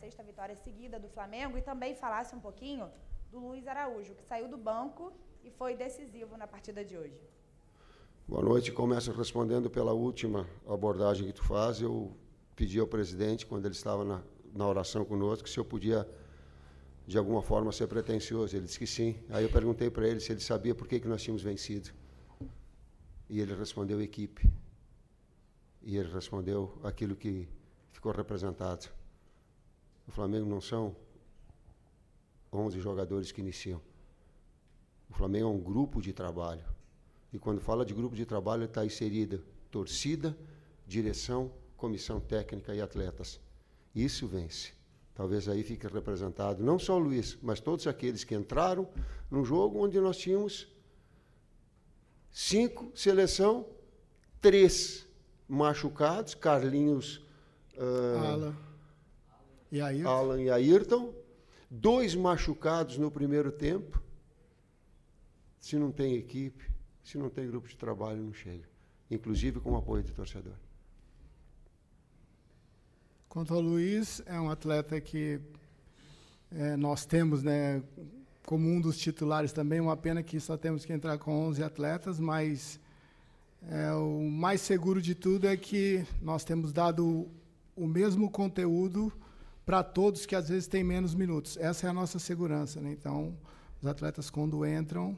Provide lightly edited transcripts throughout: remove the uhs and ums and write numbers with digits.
6ª vitória seguida do Flamengo e também falasse um pouquinho do Luiz Araújo, que saiu do banco e foi decisivo na partida de hoje. Boa noite. Começo respondendo pela última abordagem que tu faz. Eu pedi ao presidente, quando ele estava na oração conosco, se eu podia, de alguma forma, ser pretensioso. Ele disse que sim. Aí eu perguntei para ele se ele sabia por que nós tínhamos vencido. E ele respondeu equipe. E ele respondeu aquilo que ficou representado. O Flamengo não são 11 jogadores que iniciam. O Flamengo é um grupo de trabalho. E quando fala de grupo de trabalho, está inserida torcida, direção, comissão técnica e atletas. Isso vence. Talvez aí fique representado, não só o Luiz, mas todos aqueles que entraram num jogo onde nós tínhamos 5 seleção, 3 machucados, Carlinhos, Alan e Ayrton, 2 machucados no primeiro tempo. Se não tem equipe, se não tem grupo de trabalho, não chega. Inclusive com o apoio do torcedor. Quanto ao Luiz, é um atleta que nós temos, né, como um dos titulares também. Uma pena que só temos que entrar com 11 atletas, mas o mais seguro de tudo é que nós temos dado o mesmo conteúdo para todos que às vezes têm menos minutos. Essa é a nossa segurança, né? Então, os atletas, quando entram,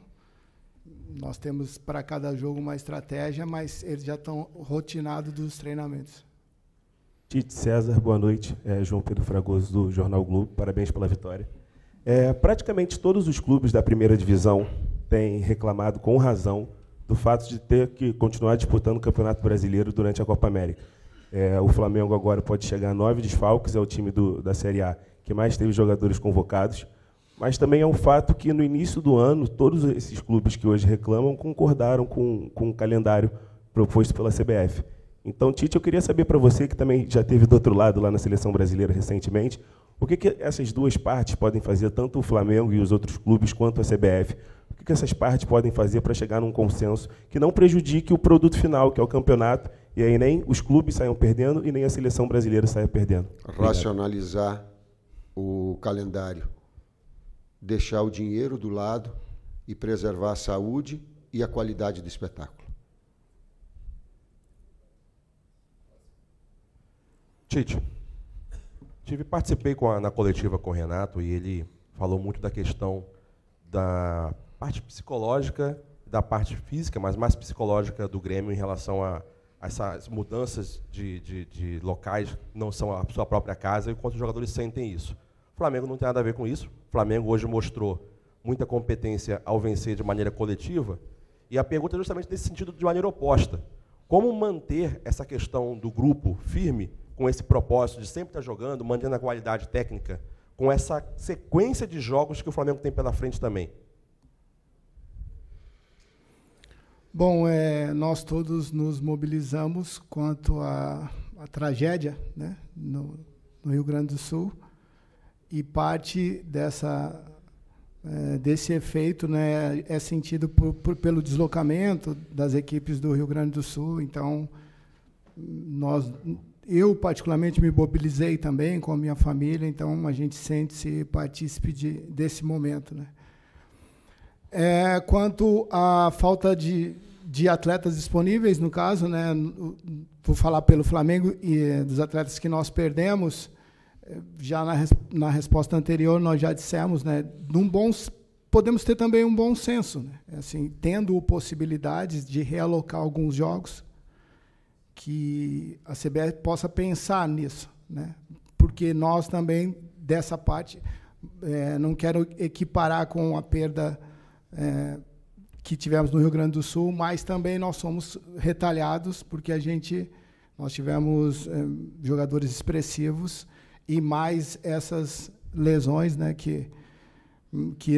nós temos para cada jogo uma estratégia, mas eles já estão rotinados dos treinamentos. Tite César, boa noite. João Pedro Fragoso, do Jornal Globo. Parabéns pela vitória. Praticamente todos os clubes da primeira divisão têm reclamado com razão do fato de ter que continuar disputando o Campeonato Brasileiro durante a Copa América. O Flamengo agora pode chegar a 9 desfalques, é o time da Série A que mais teve jogadores convocados. Mas também é um fato que, no início do ano, todos esses clubes que hoje reclamam concordaram com o calendário proposto pela CBF. Então, Tite, eu queria saber para você, que também já esteve do outro lado lá na Seleção Brasileira recentemente, o que essas duas partes podem fazer, tanto o Flamengo e os outros clubes, quanto a CBF, o que essas partes podem fazer para chegar num consenso que não prejudique o produto final, que é o campeonato, e aí nem os clubes saiam perdendo e nem a Seleção Brasileira saia perdendo? Racionalizar o calendário. Deixar o dinheiro do lado e preservar a saúde e a qualidade do espetáculo. Tite, participei na coletiva com o Renato e ele falou muito da questão da parte psicológica, da parte física, mas mais psicológica do Grêmio em relação a essas mudanças de locais que não são a sua própria casa e quanto os jogadores sentem isso. O Flamengo não tem nada a ver com isso. O Flamengo hoje mostrou muita competência ao vencer de maneira coletiva. E a pergunta é justamente nesse sentido, de maneira oposta. Como manter essa questão do grupo firme, com esse propósito de sempre estar jogando, mantendo a qualidade técnica, com essa sequência de jogos que o Flamengo tem pela frente também? Bom, nós todos nos mobilizamos quanto à tragédia, né, no Rio Grande do Sul. E parte desse efeito, né, é sentido pelo deslocamento das equipes do Rio Grande do Sul. Então, eu particularmente me mobilizei também com a minha família, então a gente sente-se partícipe desse momento, né. Quanto à falta de atletas disponíveis, no caso, né, vou falar pelo Flamengo e dos atletas que nós perdemos. Já na resposta anterior, nós já dissemos, né, podemos ter também um bom senso, né, assim, tendo possibilidades de realocar alguns jogos, que a CBF possa pensar nisso, né, porque nós também, dessa parte, não quero equiparar com a perda que tivemos no Rio Grande do Sul, mas também nós somos retalhados, porque nós tivemos jogadores expressivos e mais essas lesões, né, que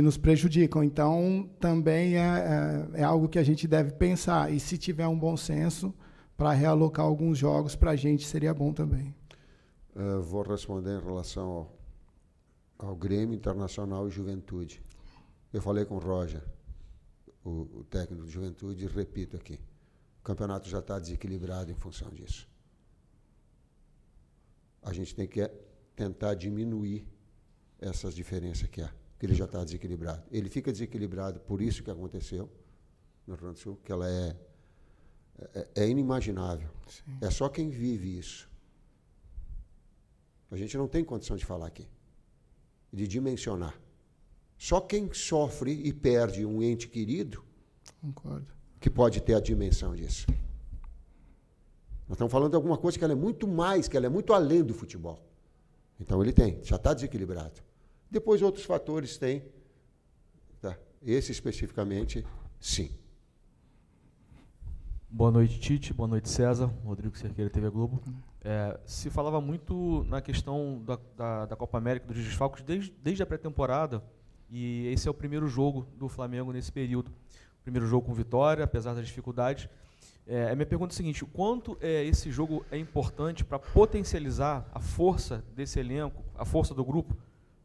nos prejudicam. Então, também é algo que a gente deve pensar. E se tiver um bom senso para realocar alguns jogos, para a gente seria bom também. Vou responder em relação ao Grêmio, Internacional e Juventude. Eu falei com o Roger, o técnico de Juventude, e repito aqui. O campeonato já está desequilibrado em função disso. A gente tem que tentar diminuir essas diferenças que há, que ele já está desequilibrado. Ele fica desequilibrado por isso que aconteceu no Rio Grande do Sul, que ela é inimaginável. Sim. É só quem vive isso. A gente não tem condição de falar aqui, de dimensionar. Só quem sofre e perde um ente querido que pode ter a dimensão disso. Nós estamos falando de alguma coisa que ela é muito mais, que ela é muito além do futebol. Então ele tem, já está desequilibrado. Depois outros fatores têm. Tá? Esse especificamente, sim. Boa noite, Tite. Boa noite, César. Rodrigo Cerqueira, TV Globo. Se falava muito na questão da Copa América, dos desfalques, desde a pré-temporada, e esse é o primeiro jogo do Flamengo nesse período. Primeiro jogo com vitória, apesar das dificuldades. A minha pergunta é a seguinte: o quanto esse jogo é importante para potencializar a força desse elenco, a força do grupo,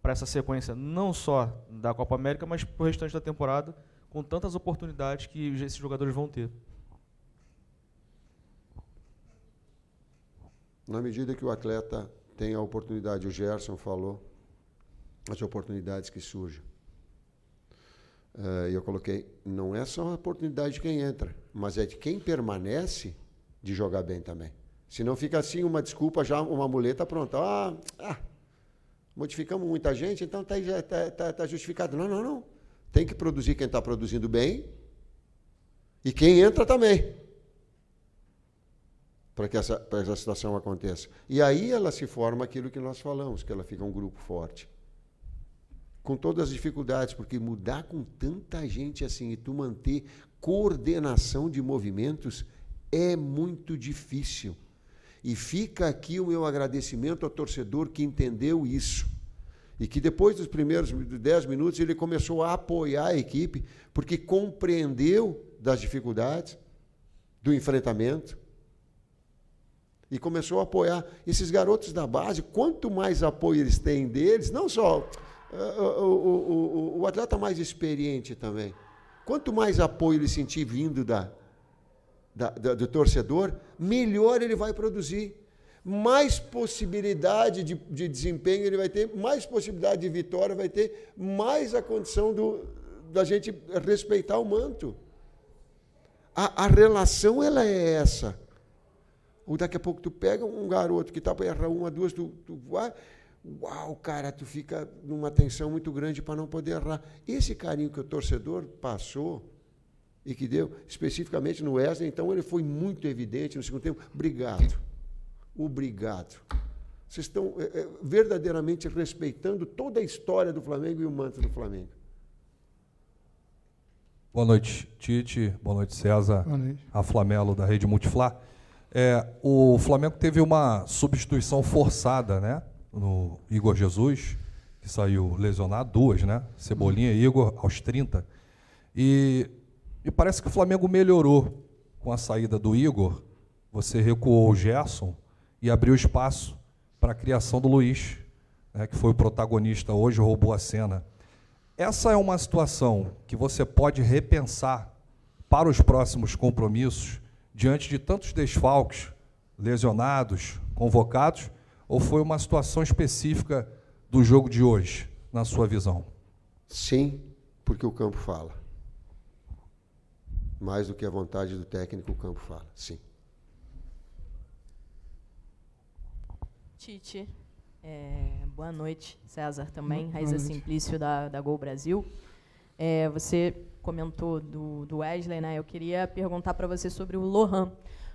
para essa sequência, não só da Copa América, mas para o restante da temporada, com tantas oportunidades que esses jogadores vão ter? Na medida que o atleta tem a oportunidade, o Gerson falou, as oportunidades que surgem. E eu coloquei, não é só a oportunidade de quem entra, mas é de quem permanece de jogar bem também. Se não fica assim uma desculpa, já uma muleta pronta. Modificamos muita gente, então tá justificado. Não. Tem que produzir quem está produzindo bem e quem entra também, para que essa situação aconteça. E aí ela se forma aquilo que nós falamos, que ela fica um grupo forte. Com todas as dificuldades, porque mudar com tanta gente assim e tu manter coordenação de movimentos é muito difícil. E fica aqui o meu agradecimento ao torcedor que entendeu isso. E que depois dos primeiros 10 minutos ele começou a apoiar a equipe, porque compreendeu das dificuldades, do enfrentamento, e começou a apoiar esses garotos da base. Quanto mais apoio eles têm deles, não só o atleta mais experiente também, quanto mais apoio ele sentir vindo do torcedor, melhor ele vai produzir. Mais possibilidade de desempenho ele vai ter, mais possibilidade de vitória vai ter, mais a condição da gente respeitar o manto. A relação ela é essa. Ou daqui a pouco tu pega um garoto que está para errar uma, duas, tu vai... Uau, cara, tu fica numa tensão muito grande para não poder errar. Esse carinho que o torcedor passou e que deu, especificamente no Wesley, então ele foi muito evidente no segundo tempo. Obrigado. Vocês estão verdadeiramente respeitando toda a história do Flamengo e o manto do Flamengo. Boa noite, Tite. Boa noite, César. Boa noite. A Flamelo, da Rede Multiflá. O Flamengo teve uma substituição forçada, né? No Igor Jesus, que saiu lesionado, 2, né? Cebolinha e Igor aos 30. E parece que o Flamengo melhorou com a saída do Igor. Você recuou o Gerson e abriu espaço para a criação do Luiz, né, que foi o protagonista hoje, roubou a cena. Essa é uma situação que você pode repensar para os próximos compromissos, diante de tantos desfalques, lesionados, convocados, ou foi uma situação específica do jogo de hoje, na sua visão? Sim, porque o campo fala. Mais do que a vontade do técnico, o campo fala, sim. Tite, boa noite, César também, Raíza Simplício da Gol Brasil. Você comentou do Wesley, né? Eu queria perguntar para você sobre o Lohan.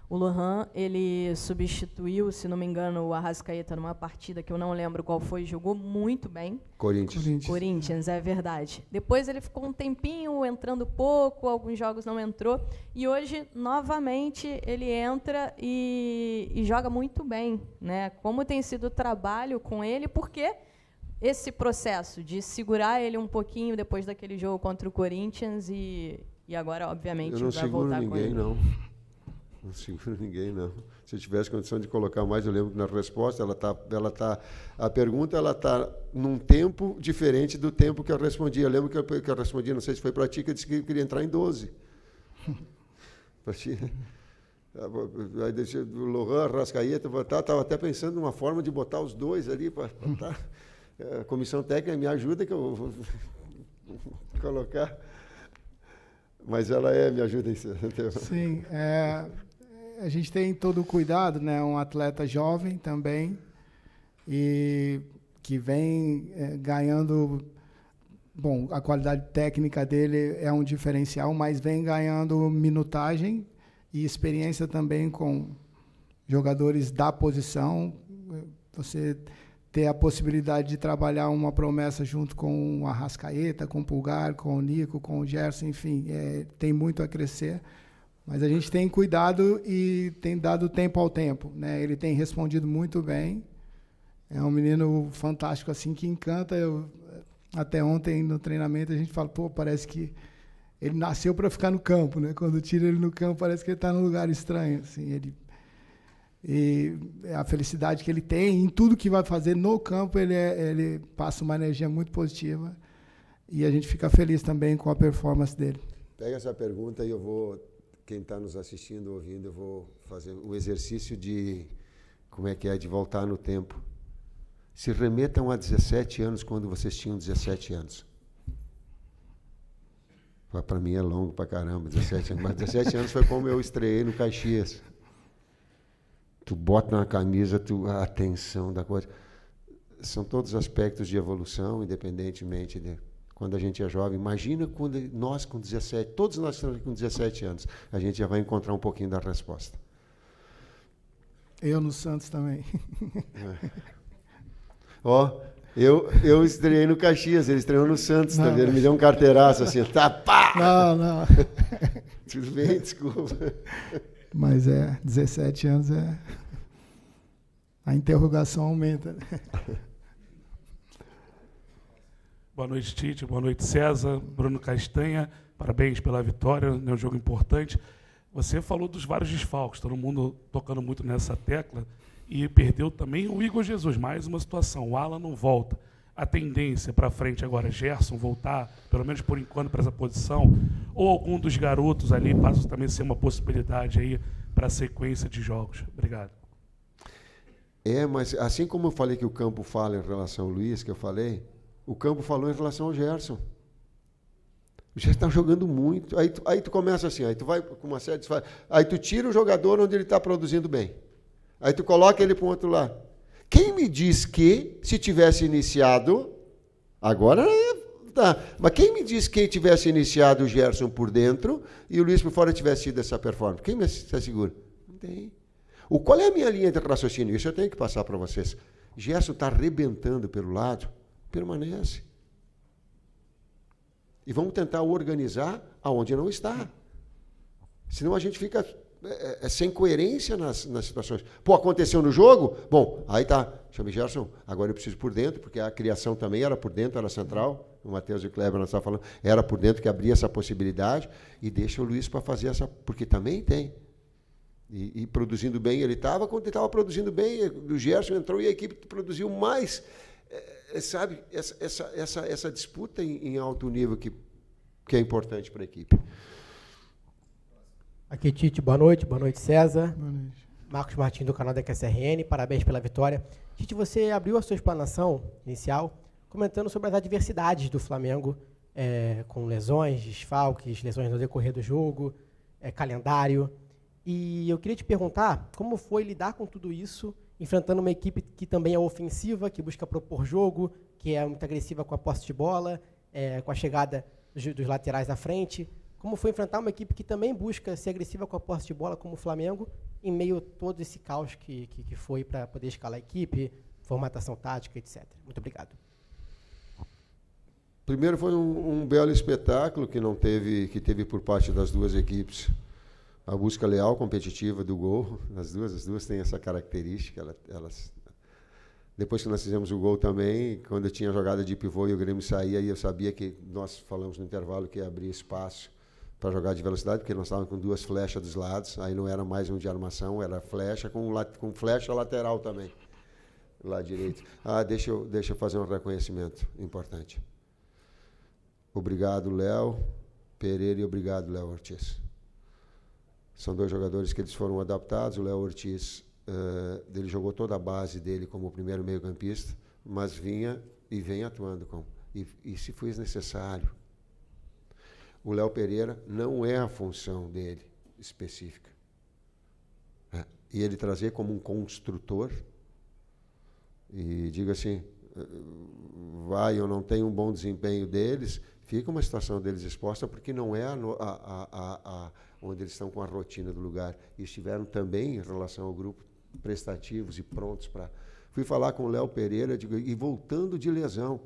O Lohan, ele substituiu, se não me engano, o Arrascaeta numa partida que eu não lembro qual foi, jogou muito bem. Corinthians, é verdade. Depois ele ficou um tempinho entrando pouco, alguns jogos não entrou, e hoje, novamente, ele entra e joga muito bem, né? Como tem sido o trabalho com ele, porque esse processo de segurar ele um pouquinho depois daquele jogo contra o Corinthians e agora, obviamente, vai voltar com ele. Não seguro ninguém, não. Se eu tivesse condição de colocar mais, eu lembro que na resposta, a pergunta está num tempo diferente do tempo que eu respondi. Eu lembro que eu respondi, não sei se foi para ti, que eu disse que eu queria entrar em 12. Aí deixei o Lohan, Arrascaeta, estava até pensando numa forma de botar os dois ali para botar. A comissão técnica me ajuda que eu vou colocar. Mas ela me ajuda isso. Sim, a gente tem todo o cuidado, né? Um atleta jovem também, e que vem ganhando. Bom, a qualidade técnica dele é um diferencial, mas vem ganhando minutagem e experiência também com jogadores da posição. Você ter a possibilidade de trabalhar uma promessa junto com o Arrascaeta, com o Pulgar, com o Nico, com o Gerson, enfim, tem muito a crescer. Mas a gente tem cuidado e tem dado tempo ao tempo, né? Ele tem respondido muito bem. É um menino fantástico, assim, que encanta. Até ontem, no treinamento, a gente fala, pô, parece que ele nasceu para ficar no campo, né? Quando tira ele no campo, parece que ele está num lugar estranho, assim. E a felicidade que ele tem em tudo que vai fazer no campo, ele passa uma energia muito positiva, e a gente fica feliz também com a performance dele. Pega essa pergunta e eu vou, quem está nos assistindo, ouvindo, eu vou fazer o exercício de, como é que é, de voltar no tempo. Se remetam a 17 anos, quando vocês tinham 17 anos. Para mim é longo para caramba, 17 anos. Mas 17 anos foi como eu estreiei no Caxias. Tu bota na camisa, a atenção da coisa. São todos aspectos de evolução, independentemente de quando a gente é jovem. Imagina quando nós com 17, todos nós estamos com 17 anos, a gente já vai encontrar um pouquinho da resposta. Eu no Santos também. Ó, eu estreiei no Caxias, ele estreou no Santos também. Ele me deu um carteiraço assim, tá, pá! Não. Tudo bem, desculpa. Mas 17 anos a interrogação aumenta. Boa noite, Tite. Boa noite, César. Bruno Castanha, parabéns pela vitória, é um jogo importante. Você falou dos vários desfalques, todo mundo tocando muito nessa tecla, e perdeu também o Igor Jesus, mais uma situação, o Alan não volta. A tendência para frente agora, Gerson voltar, pelo menos por enquanto, para essa posição, ou algum dos garotos ali passa também a ser uma possibilidade aí para a sequência de jogos. Obrigado. Mas assim como eu falei que o campo fala em relação ao Luiz, que eu falei, o campo falou em relação ao Gerson. O Gerson está jogando muito. Aí tu começa assim, aí tu vai com uma série de... Aí tu tira o jogador onde ele está produzindo bem. Aí tu coloca ele para o outro lado. Quem me diz que, se tivesse iniciado, agora tá, mas quem me diz que tivesse iniciado o Gerson por dentro e o Luiz por fora tivesse tido essa performance? Quem me assegura? Não tem. Qual é a minha linha de raciocínio? Isso eu tenho que passar para vocês. Gerson está arrebentando pelo lado, permanece. E vamos tentar organizar aonde não está. Senão a gente fica... sem coerência nas situações. Pô, aconteceu no jogo? Bom, aí tá. Chame Gerson, agora eu preciso por dentro, porque a criação também era por dentro, era central. O Matheus e o Kleber nós estávamos falando, era por dentro que abria essa possibilidade, e deixa o Luiz para fazer essa, porque também tem. E produzindo bem ele estava, quando ele estava produzindo bem, o Gerson entrou e a equipe produziu mais. Sabe, essa disputa em alto nível que é importante para a equipe. Aqui, Tite, boa noite César. Boa noite. Marcos Martins, do canal da QSRN, parabéns pela vitória. Tite, você abriu a sua explanação inicial comentando sobre as adversidades do Flamengo, com lesões, desfalques, lesões no decorrer do jogo, calendário. E eu queria te perguntar como foi lidar com tudo isso, enfrentando uma equipe que também é ofensiva, que busca propor jogo, que é muito agressiva com a posse de bola, com a chegada dos laterais à frente. Como foi enfrentar uma equipe que também busca ser agressiva com a posse de bola, como o Flamengo, em meio a todo esse caos que foi para poder escalar a equipe, formatação tática, etc. Muito obrigado. Primeiro foi um belo espetáculo que teve por parte das duas equipes a busca leal, competitiva do gol. As duas têm essa característica. Depois que nós fizemos o gol também, quando eu tinha jogada de pivô e o Grêmio saía, e eu sabia que nós falamos no intervalo que ia abrir espaço para jogar de velocidade, porque nós estávamos com duas flechas dos lados, aí não era mais um de armação, era flecha com flecha lateral também, lado direito. Deixa eu fazer um reconhecimento importante. Obrigado, Léo Pereira, e obrigado, Léo Ortiz. São 2 jogadores que eles foram adaptados. O Léo Ortiz, ele jogou toda a base dele como primeiro meio-campista, mas vinha e vem atuando e se for necessário. O Léo Pereira não é a função dele específica. E ele trazer como um construtor e diga assim, vai ou não tem um bom desempenho deles, fica uma situação deles exposta, porque não é onde eles estão com a rotina do lugar. E estiveram também, em relação ao grupo, prestativos e prontos para... Fui falar com o Léo Pereira, digo, e voltando de lesão.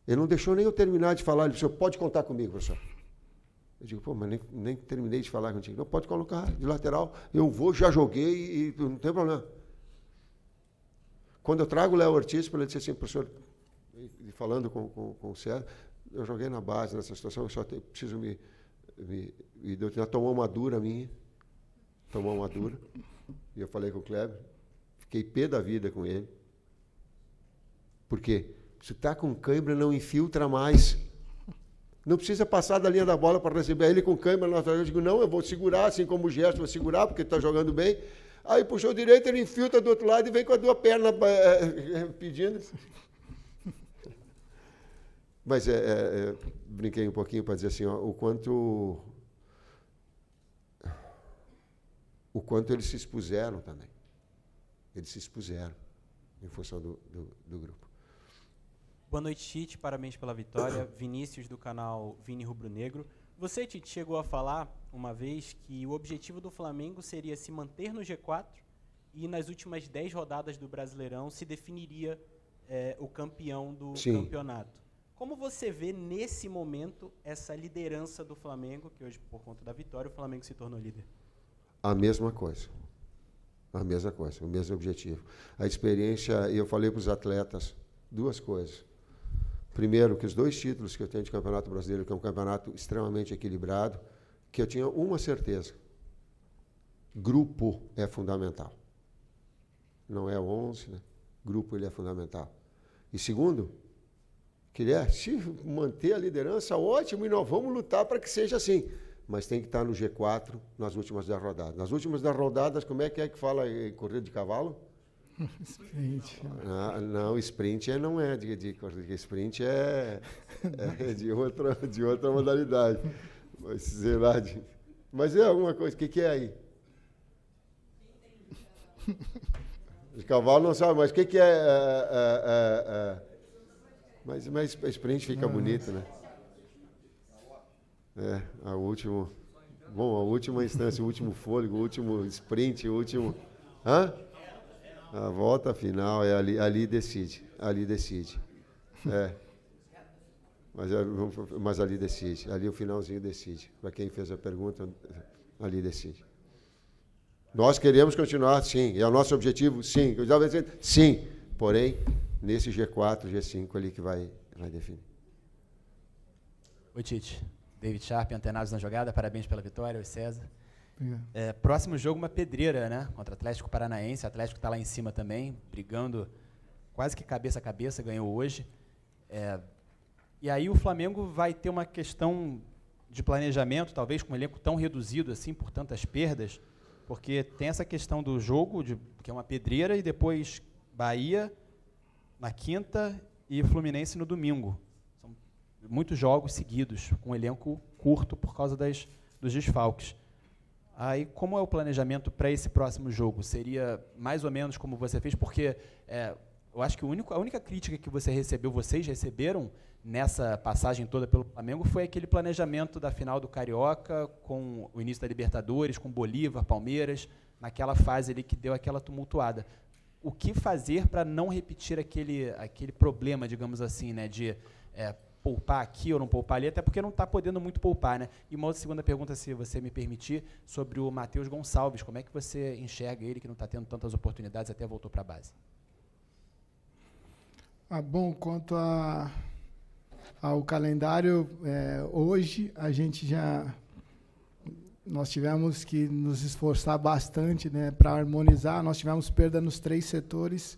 Ele não deixou nem eu terminar de falar. Ele disse, pode contar comigo, professor. Eu digo, pô, mas nem terminei de falar contigo. Não, pode colocar de lateral. Eu vou, já joguei e não tem problema. Quando eu trago o Léo Ortiz, ele disse assim, professor, falando com o César, eu joguei na base nessa situação, eu só preciso me tomou uma dura minha. Tomou uma dura. E eu falei com o Kleber, fiquei pé da vida com ele. Por quê? Se está com cãibra, não infiltra mais. Não precisa passar da linha da bola para receber ele com cãibra. Eu digo, não, eu vou segurar, assim como o Gerson, vou segurar, porque está jogando bem. Aí puxou direito, ele infiltra do outro lado e vem com a 2 pernas pedindo. Mas brinquei um pouquinho para dizer assim, ó, o quanto eles se expuseram também. Eles se expuseram em função do grupo. Boa noite, Tite. Parabéns pela vitória. Vinícius, do canal Vini Rubro Negro. Você, Tite, chegou a falar uma vez que o objetivo do Flamengo seria se manter no G4 e nas últimas 10 rodadas do Brasileirão se definiria o campeão do campeonato. Como você vê, nesse momento, essa liderança do Flamengo, que hoje, por conta da vitória, o Flamengo se tornou líder? A mesma coisa. A mesma coisa, o mesmo objetivo. A experiência, eu falei para os atletas 2 coisas. Primeiro, que os 2 títulos que eu tenho de Campeonato Brasileiro, que é um campeonato extremamente equilibrado, que eu tinha uma certeza. Grupo é fundamental. Não é 11, né? Grupo ele é fundamental. E segundo, que se manter a liderança, ótimo, e nós vamos lutar para que seja assim. Mas tem que estar no G4 nas últimas 10 rodadas. Nas últimas 10 rodadas, como é que fala em corrida de cavalo? Sprint. Não, sprint não é de corrida. Sprint é de outra modalidade. Mas, sei lá, mas é alguma coisa. O que é aí? De cavalo não sabe, mas o que é? Mas sprint fica bonito, né? A última instância, o último fôlego, o último sprint, o último... Hã? A volta final, ali decide. Ali decide. Mas ali decide. Ali o finalzinho decide. Para quem fez a pergunta, ali decide. Nós queremos continuar, sim. É o nosso objetivo, sim. Eu já vou dizer, sim. Porém, nesse G4, G5 ali que vai definir. Oi, Tite. David Sharp, Antenados na Jogada. Parabéns pela vitória, oi, César. Próximo jogo, uma pedreira, né? Contra o Atlético Paranaense. O Atlético está lá em cima também, brigando quase que cabeça a cabeça, ganhou hoje. E aí o Flamengo vai ter uma questão de planejamento, talvez com um elenco tão reduzido assim, por tantas perdas, porque tem essa questão do jogo, que é uma pedreira, e depois Bahia na quinta e Fluminense no domingo. São muitos jogos seguidos, com um elenco curto por causa dos desfalques. Aí, como é o planejamento para esse próximo jogo? Seria mais ou menos como você fez? Porque eu acho que a única crítica que vocês receberam nessa passagem toda pelo Flamengo foi aquele planejamento da final do Carioca, com o início da Libertadores, com Bolívar, Palmeiras, naquela fase ali que deu aquela tumultuada. O que fazer para não repetir aquele problema, digamos assim, né, de poupar aqui ou não poupar ali, até porque não está podendo muito poupar, né? E uma outra segunda pergunta, se você me permitir, sobre o Matheus Gonçalves. Como é que você enxerga ele, que não está tendo tantas oportunidades, até voltou para a base? Bom, quanto ao calendário, hoje nós tivemos que nos esforçar bastante, né, para harmonizar. Nós tivemos perda nos 3 setores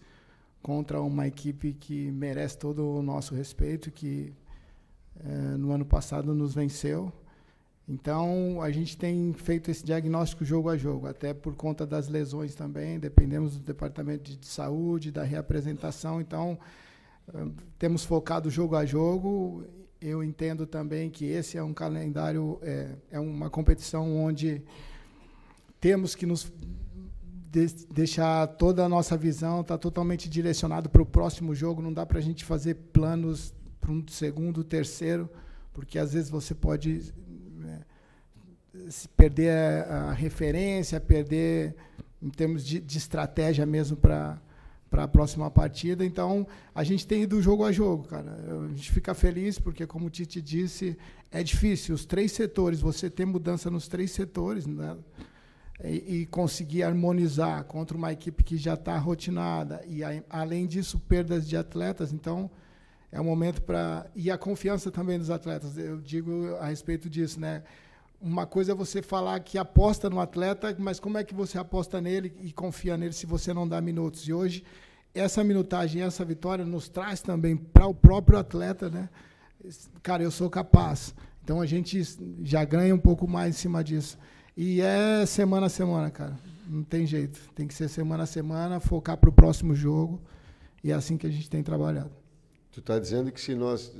contra uma equipe que merece todo o nosso respeito, que no ano passado nos venceu. Então, a gente tem feito esse diagnóstico jogo a jogo, até por conta das lesões também, dependemos do departamento de saúde, da reapresentação. Então, temos focado jogo a jogo. Eu entendo também que esse é um calendário, é uma competição onde temos que nos deixar toda a nossa visão, está totalmente direcionado para o próximo jogo. Não dá para a gente fazer planos para um segundo, terceiro, porque às vezes você pode se perder a referência, perder em termos de estratégia mesmo para a próxima partida. Então, a gente tem ido jogo a jogo, cara. A gente fica feliz porque, como o Tite disse, é difícil. Os 3 setores, você ter mudança nos 3 setores, né? E conseguir harmonizar contra uma equipe que já está rotinada. E, além disso, perdas de atletas. Então, é um momento para... E a confiança também dos atletas. Eu digo a respeito disso, né? Uma coisa é você falar que aposta no atleta, mas como é que você aposta nele e confia nele se você não dá minutos? E hoje, essa minutagem, essa vitória nos traz também para o próprio atleta, né? Cara, eu sou capaz. Então, a gente já ganha um pouco mais em cima disso. E é semana a semana, cara. Não tem jeito. Tem que ser semana a semana, focar para o próximo jogo. E é assim que a gente tem trabalhado. Tu está dizendo que se nós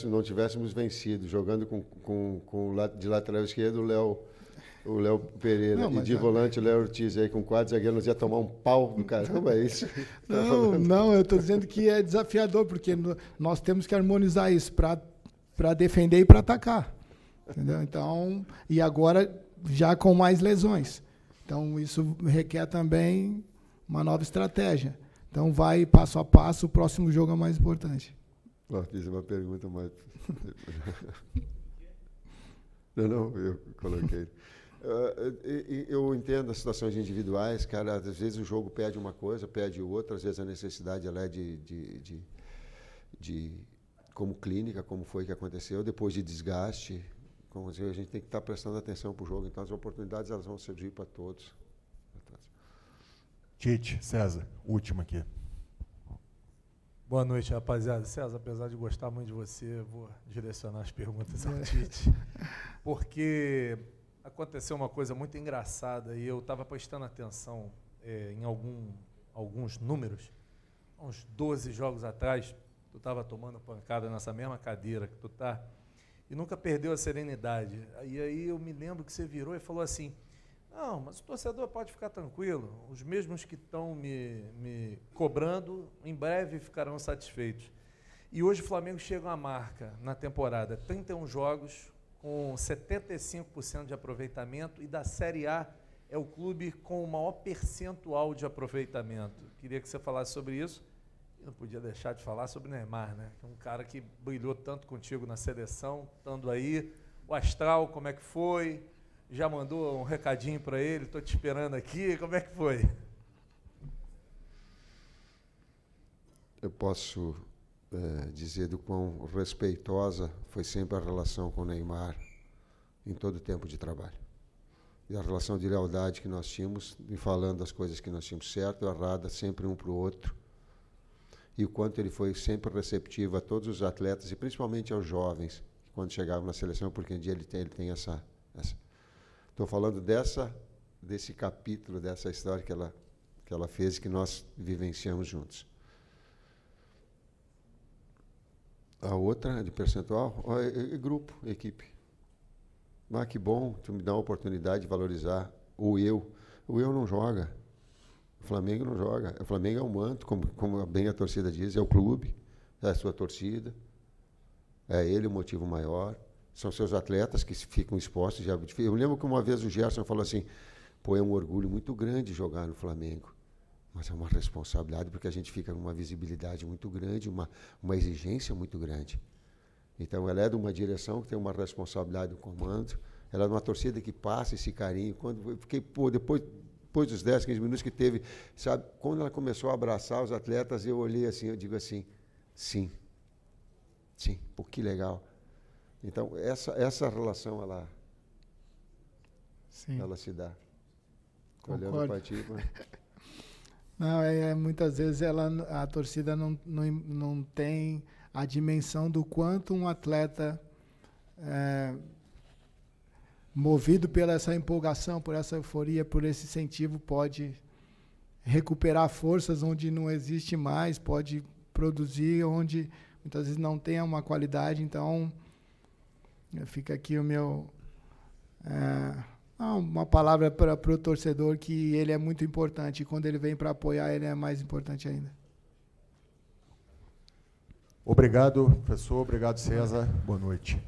não tivéssemos vencido, jogando de lateral esquerdo o Léo Pereira e de volante o Léo Ortiz, aí com 4 zagueiros, nós ia tomar um pau do caramba, é isso? Não, eu estou dizendo que é desafiador, porque nós temos que harmonizar isso para defender e para atacar. Entendeu? Então, e agora já com mais lesões. Então, isso requer também uma nova estratégia. Então, vai passo a passo, o próximo jogo é mais importante. Fiz uma pergunta mais... Não, eu coloquei. Eu entendo as situações individuais, cara, às vezes o jogo pede uma coisa, pede outra, às vezes a necessidade ela é de como clínica, como foi que aconteceu, depois de desgaste, como dizer, a gente tem que estar prestando atenção para o jogo, então as oportunidades elas vão surgir para todos. Tite, César, última aqui. Boa noite, rapaziada. César, apesar de gostar muito de você, vou direcionar as perguntas ao Tite, porque aconteceu uma coisa muito engraçada e eu estava prestando atenção em alguns números. Uns 12 jogos atrás, tu estava tomando pancada nessa mesma cadeira que tu está e nunca perdeu a serenidade. E aí eu me lembro que você virou e falou assim: não, mas o torcedor pode ficar tranquilo, os mesmos que estão me cobrando, em breve ficarão satisfeitos. E hoje o Flamengo chega a uma marca na temporada, 31 jogos, com 75% de aproveitamento, e da Série A é o clube com o maior percentual de aproveitamento. Queria que você falasse sobre isso. Não podia deixar de falar sobre o Neymar, né? Um cara que brilhou tanto contigo na seleção, estando aí. O astral, como é que foi? Já mandou um recadinho para ele? Estou te esperando aqui. Como é que foi? Eu posso dizer do quão respeitosa foi sempre a relação com o Neymar em todo o tempo de trabalho. E a relação de lealdade que nós tínhamos, em falando as coisas que nós tínhamos certo e errada, sempre um para o outro. E o quanto ele foi sempre receptivo a todos os atletas, e principalmente aos jovens, quando chegavam na seleção, porque um dia ele tem essa... Estou falando desse capítulo, dessa história que ela fez e que nós vivenciamos juntos. A outra, de percentual, é grupo, equipe. Ah, que bom, tu me dá a oportunidade de valorizar o eu. O eu não joga. O Flamengo não joga. O Flamengo é um manto, como bem a torcida diz, é o clube, é a sua torcida, é ele o motivo maior, são seus atletas que ficam expostos. Eu lembro que uma vez o Gerson falou assim, pô, é um orgulho muito grande jogar no Flamengo, mas é uma responsabilidade porque a gente fica com uma visibilidade muito grande, uma exigência muito grande. Então, ela é de uma direção que tem uma responsabilidade do comando, ela é de uma torcida que passa esse carinho. Quando eu fiquei, pô, depois dos 10, 15 minutos que teve, sabe, quando ela começou a abraçar os atletas, eu olhei assim, eu digo assim, sim, pô, que legal. Então, essa relação, ela se dá. Olhando para ti, não, muitas vezes a torcida não tem a dimensão do quanto um atleta movido pela essa empolgação, por essa euforia, por esse incentivo, pode recuperar forças onde não existe mais, pode produzir onde muitas vezes não tem uma qualidade. Então, fica aqui o meu uma palavra para o torcedor, que ele é muito importante, e quando ele vem para apoiar, ele é mais importante ainda. Obrigado, professor. Obrigado, César. Boa noite.